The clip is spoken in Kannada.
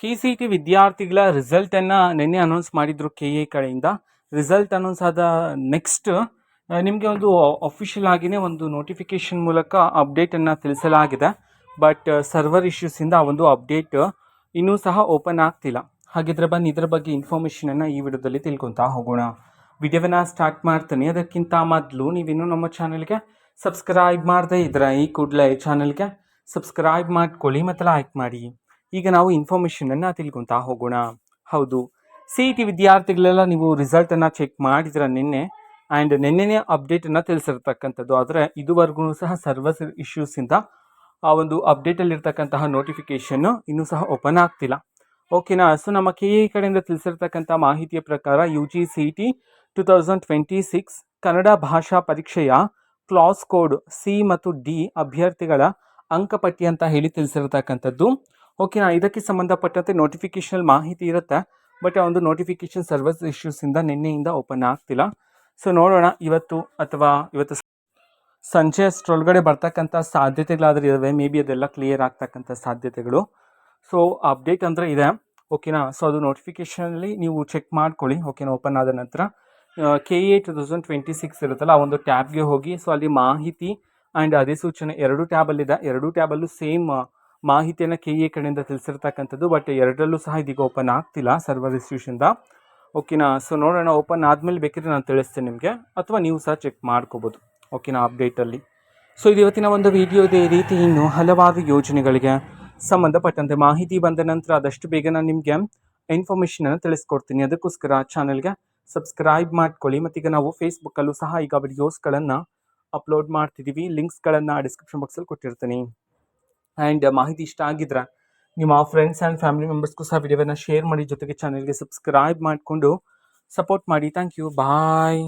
KCET ವಿದ್ಯಾರ್ಥಿಗಳ ರಿಸಲ್ಟನ್ನು ನಿನ್ನೆ ಅನೌನ್ಸ್ ಮಾಡಿದ್ರು KA ಕಡೆಯಿಂದ. ರಿಸಲ್ಟ್ ಅನೌನ್ಸ್ ಆದ ನೆಕ್ಸ್ಟ್ ನಿಮಗೆ ಒಂದು ಅಫಿಷಿಯಲ್ ಆಗಿನೇ ಒಂದು ನೋಟಿಫಿಕೇಶನ್ ಮೂಲಕ ಅಪ್ಡೇಟನ್ನು ತಿಳಿಸಲಾಗಿದೆ. ಬಟ್ ಸರ್ವರ್ ಇಶ್ಯೂಸಿಂದ ಆ ಒಂದು ಅಪ್ಡೇಟ್ ಇನ್ನೂ ಸಹ ಓಪನ್ ಆಗ್ತಿಲ್ಲ. ಹಾಗಿದ್ರೆ ಬನ್ನಿ ಇದರ ಬಗ್ಗೆ ಇನ್ಫಾರ್ಮೇಷನನ್ನು ಈ ವಿಡಿಯೋದಲ್ಲಿ ತಿಳ್ಕೊತಾ ಹೋಗೋಣ. ವಿಡಿಯೋವನ್ನು ಸ್ಟಾರ್ಟ್ ಮಾಡ್ತೀನಿ. ಅದಕ್ಕಿಂತ ಮೊದಲು ನೀವಿನ್ನೂ ನಮ್ಮ ಚಾನಲ್ಗೆ ಸಬ್ಸ್ಕ್ರೈಬ್ ಮಾಡದೇ ಇದ್ರೆ ಈ ಕೂಡಲೇ ಚಾನಲ್ಗೆ ಸಬ್ಸ್ಕ್ರೈಬ್ ಮಾಡ್ಕೊಳ್ಳಿ ಮತ್ತು ಲೈಕ್ ಮಾಡಿ. ಈಗ ನಾವು ಇನ್ಫಾರ್ಮೇಷನನ್ನು ತಿಳ್ಕೊತಾ ಹೋಗೋಣ. ಹೌದು, CET ವಿದ್ಯಾರ್ಥಿಗಳೆಲ್ಲ ನೀವು ರಿಸಲ್ಟನ್ನು ಚೆಕ್ ಮಾಡಿದ್ರ ನಿನ್ನೆ, ಆ್ಯಂಡ್ ನಿನ್ನೆನೇ ಅಪ್ಡೇಟನ್ನು ತಿಳಿಸಿರ್ತಕ್ಕಂಥದ್ದು. ಆದರೆ ಇದುವರೆಗೂ ಸಹ ಸರ್ವರ್ ಇಶ್ಯೂಸಿಂದ ಆ ಒಂದು ಅಪ್ಡೇಟಲ್ಲಿರ್ತಕ್ಕಂತಹ ನೋಟಿಫಿಕೇಷನ್ನು ಇನ್ನೂ ಸಹ ಓಪನ್ ಆಗ್ತಿಲ್ಲ. ಓಕೆನಾ. ಸೊ ನಮ್ಮ KA ಕಡೆಯಿಂದ ತಿಳಿಸಿರ್ತಕ್ಕಂಥ ಮಾಹಿತಿಯ ಪ್ರಕಾರ UG CET 2026 ಕನ್ನಡ ಭಾಷಾ ಪರೀಕ್ಷೆಯ ಕ್ಲಾಸ್ ಕೋಡ್ C ಮತ್ತು D ಅಭ್ಯರ್ಥಿಗಳ ಅಂಕಪಟ್ಟಿ ಅಂತ ಹೇಳಿ ತಿಳಿಸಿರ್ತಕ್ಕಂಥದ್ದು. ಓಕೆನಾ. ಇದಕ್ಕೆ ಸಂಬಂಧಪಟ್ಟಂತೆ ನೋಟಿಫಿಕೇಶನ್ ಮಾಹಿತಿ ಇರುತ್ತೆ, ಬಟ್ ಆ ಒಂದು ನೋಟಿಫಿಕೇಶನ್ ಸರ್ವರ್ಸ್ ಇಶ್ಯೂಸಿಂದ ನಿನ್ನೆಯಿಂದ ಓಪನ್ ಆಗ್ತಿಲ್ಲ. ಸೊ ನೋಡೋಣ, ಇವತ್ತು ಅಥವಾ ಇವತ್ತು ಸಂಜೆ ಅಷ್ಟರೊಳಗಡೆ ಬರ್ತಕ್ಕಂಥ ಸಾಧ್ಯತೆಗಳಾದರೆ ಇದ್ದಾವೆ. ಮೇ ಬಿ ಅದೆಲ್ಲ ಕ್ಲಿಯರ್ ಆಗ್ತಕ್ಕಂಥ ಸಾಧ್ಯತೆಗಳು. ಸೊ ಅಪ್ಡೇಟ್ ಅಂದರೆ ಇದೆ. ಓಕೆನಾ. ಸೊ ಅದು ನೋಟಿಫಿಕೇಷನಲ್ಲಿ ನೀವು ಚೆಕ್ ಮಾಡ್ಕೊಳ್ಳಿ. ಓಕೆನಾ. ಓಪನ್ ಆದ ನಂತರ KA 2026 ಇರುತ್ತಲ್ಲ, ಆ ಒಂದು ಟ್ಯಾಬ್ಗೆ ಹೋಗಿ. ಸೊ ಅಲ್ಲಿ ಮಾಹಿತಿ ಆ್ಯಂಡ್ ಅಧಿಸೂಚನೆ ಎರಡು ಟ್ಯಾಬಲ್ಲಿದೆ. ಎರಡು ಟ್ಯಾಬಲ್ಲೂ ಸೇಮ್ ಮಾಹಿತಿಯನ್ನು KA ಕಡೆಯಿಂದ ತಿಳಿಸಿರ್ತಕ್ಕಂಥದ್ದು. ಬಟ್ ಎರಡರಲ್ಲೂ ಸಹ ಇದೀಗ ಓಪನ್ ಆಗ್ತಿಲ್ಲ ಸರ್ವರ್ ಇಶ್ಯೂಸಿಂದ. ಓಕೆನಾ. ಸೊ ನೋಡೋಣ, ಓಪನ್ ಆದಮೇಲೆ ಬೇಕಿದ್ರೆ ನಾನು ತಿಳಿಸ್ತೀನಿ ನಿಮಗೆ, ಅಥವಾ ನೀವು ಸಹ ಚೆಕ್ ಮಾಡ್ಕೋಬೋದು. ಓಕೆನಾ, ಅಪ್ಡೇಟಲ್ಲಿ. ಸೊ ಇದು ಇವತ್ತಿನ ಒಂದು ವಿಡಿಯೋ. ಇದೇ ರೀತಿ ಇನ್ನು ಹಲವಾರು ಯೋಜನೆಗಳಿಗೆ ಸಂಬಂಧಪಟ್ಟಂತೆ ಮಾಹಿತಿ ಬಂದ ನಂತರ ಆದಷ್ಟು ಬೇಗ ನಾನು ನಿಮಗೆ ಇನ್ಫಾರ್ಮೇಷನನ್ನು ತಿಳಿಸ್ಕೊಡ್ತೀನಿ. ಅದಕ್ಕೋಸ್ಕರ ಚಾನಲ್ಗೆ ಸಬ್ಸ್ಕ್ರೈಬ್ ಮಾಡ್ಕೊಳ್ಳಿ. ಮತ್ತೀಗ ನಾವು ಫೇಸ್ಬುಕ್ಕಲ್ಲೂ ಸಹ ಈಗ ವಿಡಿಯೋಸ್ಗಳನ್ನು ಅಪ್ಲೋಡ್ ಮಾಡ್ತಿದ್ದೀವಿ. ಲಿಂಕ್ಸ್ಗಳನ್ನು ಡಿಸ್ಕ್ರಿಪ್ಷನ್ ಬಾಕ್ಸಲ್ಲಿ ಕೊಟ್ಟಿರ್ತೀನಿ. ಆ್ಯಂಡ್ ಮಾಹಿತಿ ಇಷ್ಟ ಆಗಿದ್ರೆ ನಿಮ್ಮ ಫ್ರೆಂಡ್ಸ್ ಆ್ಯಂಡ್ ಫ್ಯಾಮಿಲಿ ಮೆಂಬರ್ಸ್ಗೂ ಸಹ ವಿಡಿಯೋವನ್ನು ಶೇರ್ ಮಾಡಿ, ಜೊತೆಗೆ ಚಾನಲ್ಗೆ ಸಬ್ಸ್ಕ್ರೈಬ್ ಮಾಡಿಕೊಂಡು ಸಪೋರ್ಟ್ ಮಾಡಿ. Thank you. ಬಾಯ್.